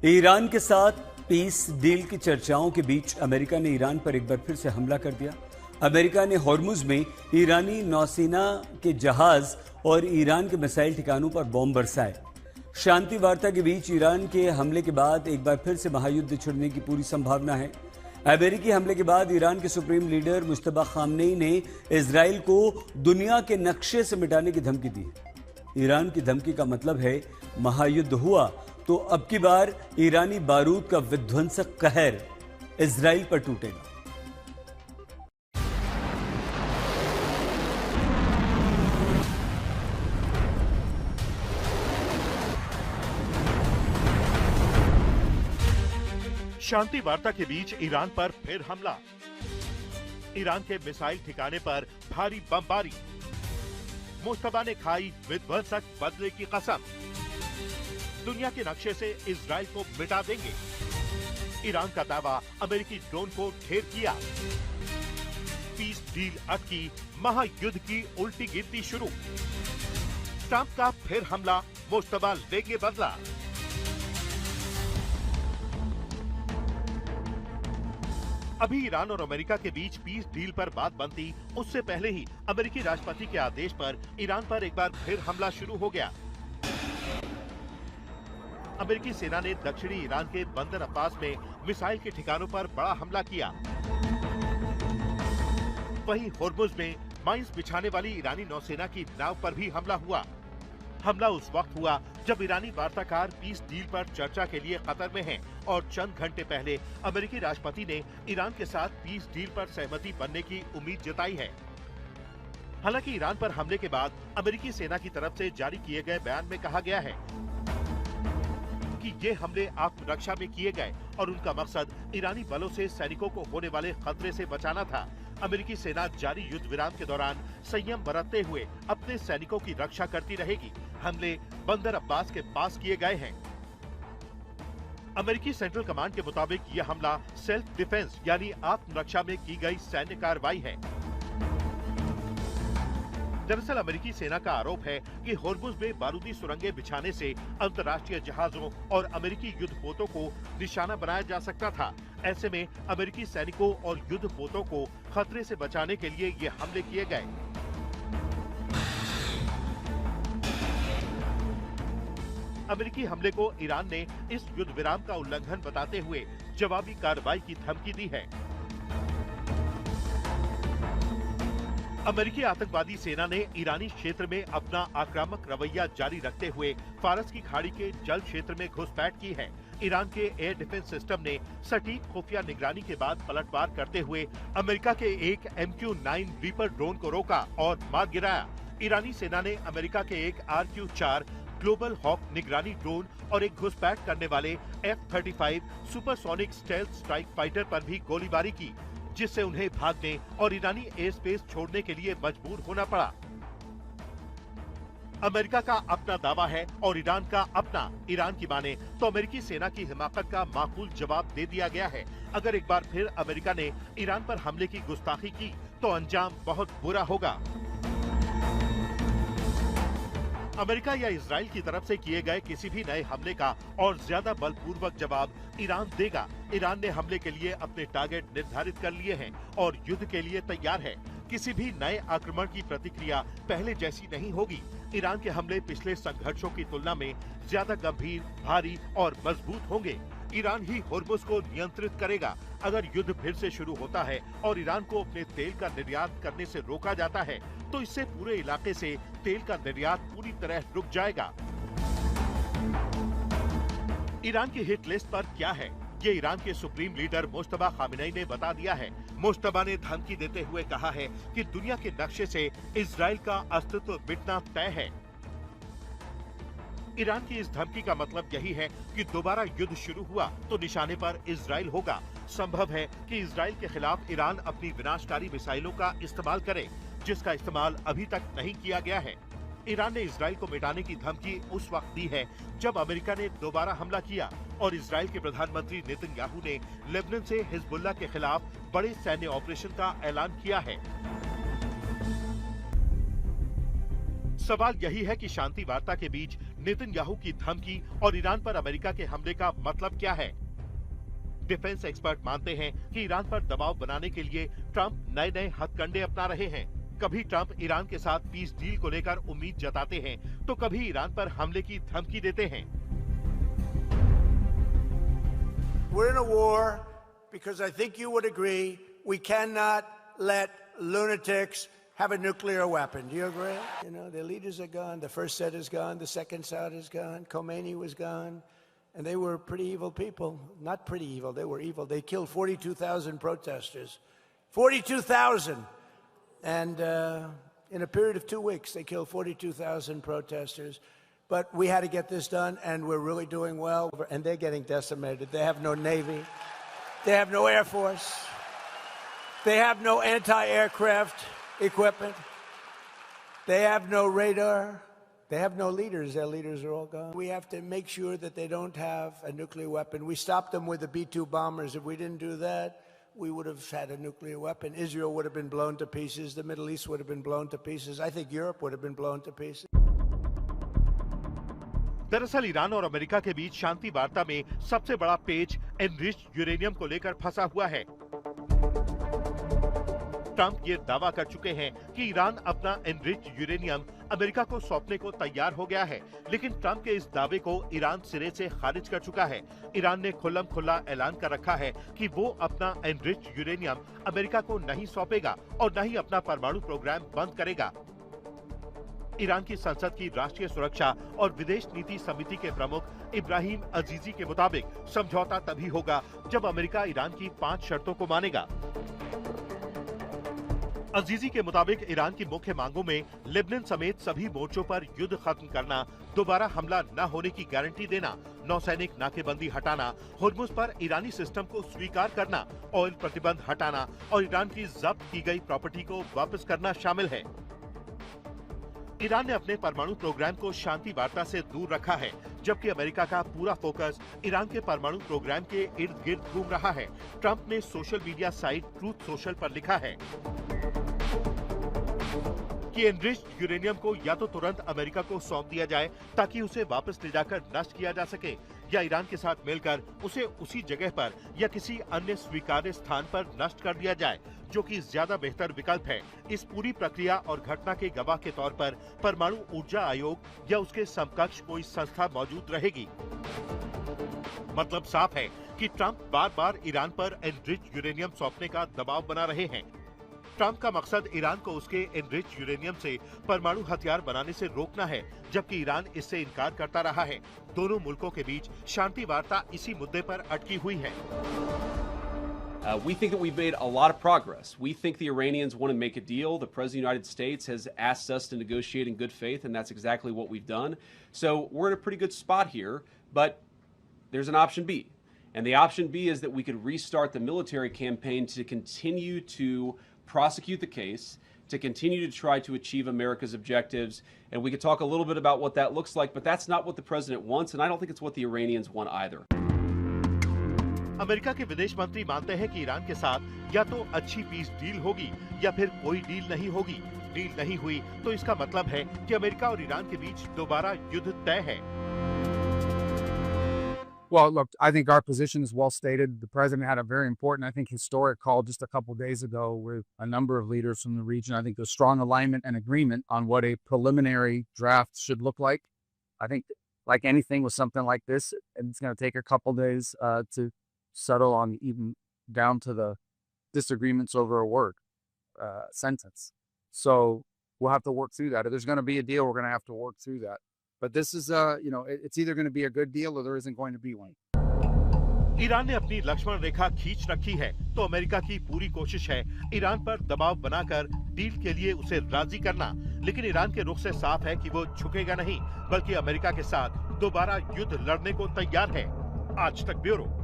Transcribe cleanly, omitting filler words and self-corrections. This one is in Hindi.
ईरान के साथ पीस डील की चर्चाओं के बीच अमेरिका ने ईरान पर एक बार फिर से हमला कर दिया। अमेरिका ने हॉर्मुज में ईरानी नौसेना के जहाज और ईरान के मिसाइल ठिकानों पर बॉम्ब बरसाए। शांति वार्ता के बीच ईरान के हमले के बाद एक बार फिर से महायुद्ध छिड़ने की पूरी संभावना है। अमेरिकी हमले के बाद ईरान के सुप्रीम लीडर मुश्तबा खामनेई ने इजराइल को दुनिया के नक्शे से मिटाने की धमकी दी। ईरान की धमकी का मतलब है महायुद्ध हुआ तो अब की बार ईरानी बारूद का विध्वंसक कहर इजराइल पर टूटेगा। शांति वार्ता के बीच ईरान पर फिर हमला। ईरान के मिसाइल ठिकाने पर भारी बमबारी। मुश्तबा ने खाई विध्वंसक बदले की कसम। दुनिया के नक्शे से इजराइल को मिटा देंगे। ईरान का दावा, अमेरिकी ड्रोन को ढेर किया। पीस डील अटकी, महायुद्ध की उल्टी गिनती शुरू। ट्रंप का फिर हमला, मुश्तबा लेंगे बदला। अभी ईरान और अमेरिका के बीच पीस डील पर बात बनती उससे पहले ही अमेरिकी राष्ट्रपति के आदेश पर ईरान पर एक बार फिर हमला शुरू हो गया। अमेरिकी सेना ने दक्षिणी ईरान के बंदर अब्बास में मिसाइल के ठिकानों पर बड़ा हमला किया। वहीं होर्मुज में माइंस बिछाने वाली ईरानी नौसेना की नाव पर भी हमला हुआ। हमला उस वक्त हुआ जब ईरानी वार्ताकार पीस डील पर चर्चा के लिए कतर में हैं और चंद घंटे पहले अमेरिकी राष्ट्रपति ने ईरान के साथ पीस डील पर सहमति बनने की उम्मीद जताई है। हालांकि ईरान पर हमले के बाद अमेरिकी सेना की तरफ से जारी किए गए बयान में कहा गया है कि ये हमले आत्मरक्षा में किए गए और उनका मकसद ईरानी बलों से सैनिकों को होने वाले खतरे से बचाना था। अमेरिकी सेना जारी युद्ध विराम के दौरान संयम बरतते हुए अपने सैनिकों की रक्षा करती रहेगी। हमले बंदर अब्बास के पास किए गए हैं। अमेरिकी सेंट्रल कमांड के मुताबिक यह हमला सेल्फ डिफेंस यानी आत्मरक्षा में की गई सैन्य कार्रवाई है। दरअसल अमेरिकी सेना का आरोप है कि होर्मुज में बारूदी सुरंगें बिछाने से अंतर्राष्ट्रीय जहाजों और अमेरिकी युद्धपोतों को निशाना बनाया जा सकता था। ऐसे में अमेरिकी सैनिकों और युद्धपोतों को खतरे से बचाने के लिए ये हमले किए गए। अमेरिकी हमले को ईरान ने इस युद्ध विराम का उल्लंघन बताते हुए जवाबी कार्रवाई की धमकी दी है। अमेरिकी आतंकवादी सेना ने ईरानी क्षेत्र में अपना आक्रामक रवैया जारी रखते हुए फारस की खाड़ी के जल क्षेत्र में घुसपैठ की है। ईरान के एयर डिफेंस सिस्टम ने सटीक खुफिया निगरानी के बाद पलटवार करते हुए अमेरिका के एक MQ-9 रीपर ड्रोन को रोका और मार गिराया। ईरानी सेना ने अमेरिका के एक RQ-4 ग्लोबल हॉक निगरानी ड्रोन और एक घुसपैठ करने वाले F-35 supersonic stealth strike fighter पर भी गोलीबारी की, जिससे उन्हें भागने और ईरानी एयर स्पेस छोड़ने के लिए मजबूर होना पड़ा। अमेरिका का अपना दावा है और ईरान का अपना। ईरान की माने तो अमेरिकी सेना की हिमाकत का माकूल जवाब दे दिया गया है। अगर एक बार फिर अमेरिका ने ईरान पर हमले की गुस्ताखी की तो अंजाम बहुत बुरा होगा। अमेरिका या इजराइल की तरफ से किए गए किसी भी नए हमले का और ज्यादा बलपूर्वक जवाब ईरान देगा। ईरान ने हमले के लिए अपने टारगेट निर्धारित कर लिए हैं और युद्ध के लिए तैयार है। किसी भी नए आक्रमण की प्रतिक्रिया पहले जैसी नहीं होगी। ईरान के हमले पिछले संघर्षों की तुलना में ज्यादा गंभीर, भारी और मजबूत होंगे। ईरान ही होर्मुज को नियंत्रित करेगा। अगर युद्ध फिर से शुरू होता है और ईरान को अपने तेल का निर्यात करने से रोका जाता है तो इससे पूरे इलाके से तेल का निर्यात पूरी तरह रुक जाएगा। ईरान की हिट लिस्ट पर क्या है, ये ईरान के सुप्रीम लीडर मुश्तबा खामनेई ने बता दिया है। मुश्तबा ने धमकी देते हुए कहा है कि दुनिया के नक्शे से इजराइल का अस्तित्व मिटना तय है। ईरान की इस धमकी का मतलब यही है कि दोबारा युद्ध शुरू हुआ तो निशाने पर इजराइल होगा। संभव है कि इजराइल के खिलाफ ईरान अपनी विनाशकारी मिसाइलों का इस्तेमाल करे, जिसका इस्तेमाल अभी तक नहीं किया गया है। ईरान ने इजराइल को मिटाने की धमकी उस वक्त दी है जब अमेरिका ने दोबारा हमला किया और इजराइल के प्रधानमंत्री नेतन्याहू ने लेबनान से हिजबुल्लाह के खिलाफ बड़े सैन्य ऑपरेशन का ऐलान किया है। सवाल यही है कि शांति वार्ता के बीच नेतन्याहू की धमकी और ईरान पर अमेरिका के हमले का मतलब क्या है? डिफेंस एक्सपर्ट मानते हैं कि ईरान पर दबाव बनाने के लिए ट्रंप नए-नए हथकंडे अपना रहे हैं। कभी ट्रंप ईरान के साथ पीस डील को लेकर उम्मीद जताते हैं, तो कभी ईरान पर हमले की धमकी देते हैं। We're in a war because I think you would agree we cannot let lunatics have a nuclear weapon. Do you agree? You know, their leaders are gone. The first set is gone. The second set is gone. Khomeini was gone. And they were pretty evil people. Not pretty evil. They were evil. They killed 42,000 protesters. 42,000! And in a period of 2 weeks, they killed 42,000 protesters. But we had to get this done, and we're really doing well. And they're getting decimated. They have no Navy. They have no Air Force. They have no anti-aircraft equipment. They have no radar. They have no leaders. Their leaders are all gone. We have to make sure that they don't have a nuclear weapon. We stopped them with the B-2 bombers. If we didn't do that, we would have had a nuclear weapon. Israel would have been blown to pieces. The Middle East would have been blown to pieces. I think Europe would have been blown to pieces. दरअसल ईरान और अमेरिका के बीच शांति वार्ता में सबसे बड़ा पेच एनरिच्ड यूरेनियम को लेकर फंसा हुआ है। ट्रंप ये दावा कर चुके हैं कि ईरान अपना एनरिच्ड यूरेनियम अमेरिका को सौंपने को तैयार हो गया है, लेकिन ट्रंप के इस दावे को ईरान सिरे से खारिज कर चुका है। ईरान ने खुल्लम खुल्ला ऐलान कर रखा है कि वो अपना एनरिच्ड यूरेनियम अमेरिका को नहीं सौंपेगा और न ही अपना परमाणु प्रोग्राम बंद करेगा। ईरान की संसद की राष्ट्रीय सुरक्षा और विदेश नीति समिति के प्रमुख इब्राहिम अजीजी के मुताबिक समझौता तभी होगा जब अमेरिका ईरान की 5 शर्तों को मानेगा। अजीजी के मुताबिक ईरान की मुख्य मांगों में लेबनान समेत सभी मोर्चों पर युद्ध खत्म करना, दोबारा हमला न होने की गारंटी देना, नौसैनिक नाकेबंदी हटाना, हुर्मुज पर ईरानी सिस्टम को स्वीकार करना, ऑयल प्रतिबंध हटाना और ईरान की जब्त की गई प्रॉपर्टी को वापस करना शामिल है। ईरान ने अपने परमाणु प्रोग्राम को शांति वार्ता से दूर रखा है, जबकि अमेरिका का पूरा फोकस ईरान के परमाणु प्रोग्राम के इर्द गिर्द घूम रहा है। ट्रंप ने social media site truth social पर लिखा है कि एनरिच्ड यूरेनियम को या तो तुरंत अमेरिका को सौंप दिया जाए ताकि उसे वापस ले जाकर नष्ट किया जा सके, या ईरान के साथ मिलकर उसे उसी जगह पर या किसी अन्य स्वीकार्य स्थान पर नष्ट कर दिया जाए, जो कि ज्यादा बेहतर विकल्प है। इस पूरी प्रक्रिया और घटना के गवाह के तौर पर परमाणु ऊर्जा आयोग या उसके समकक्ष कोई संस्था मौजूद रहेगी। मतलब साफ है कि ट्रंप बार-बार ईरान पर एनरिच्ड यूरेनियम सौंपने का दबाव बना रहे हैं। ट्रंप का मकसद ईरान को उसके एनरिच्ड यूरेनियम से परमाणु हथियार बनाने से रोकना है, जबकि ईरान इससे इनकार करता रहा है। दोनों मुल्कों के बीच शांति वार्ता इसी मुद्दे पर अटकी हुई है। We think that we've made a lot of progress. We think the Iranians want to make a deal. The President of the United States has asked us to negotiate in good faith, and that's exactly what we've done. So we're in a pretty good spot here, but there's an option B. And the option B is that we could restart the military campaign to continue to prosecute the case, to continue to try to achieve America's objectives. And we could talk a little bit about what that looks like, but that's not what the President wants, and I don't think it's what the Iranians want either. America के विदेश मंत्री मानते हैं कि ईरान के साथ या तो अच्छी पीस डील होगी या फिर कोई डील नहीं होगी। डील नहीं हुई तो इसका मतलब है कि अमेरिका और ईरान के बीच दोबारा युद्ध तय है। Well, look, I think our position is well stated. The president had a very important, I think, historic call just a couple of days ago with a number of leaders from the region. I think there's strong alignment and agreement on what a preliminary draft should look like. I think, like anything with something like this, it's going to take a couple of days to settle on, even down to the disagreements over a word sentence. So we'll have to work through that. If there's going to be a deal, we're going to have to work through that. But this is, it's either going to be a good deal or there isn't going to be one. Iran ने अपनी लक्ष्मण रेखा खींच रखी है, तो अमेरिका की पूरी कोशिश है ईरान पर दबाव बनाकर डील के लिए उसे राजी करना। लेकिन ईरान के रुख से साफ है कि वो झुकेगा नहीं, बल्कि अमेरिका के साथ दोबारा युद्ध लड़ने को तैयार है। आज तक ब्यूरो।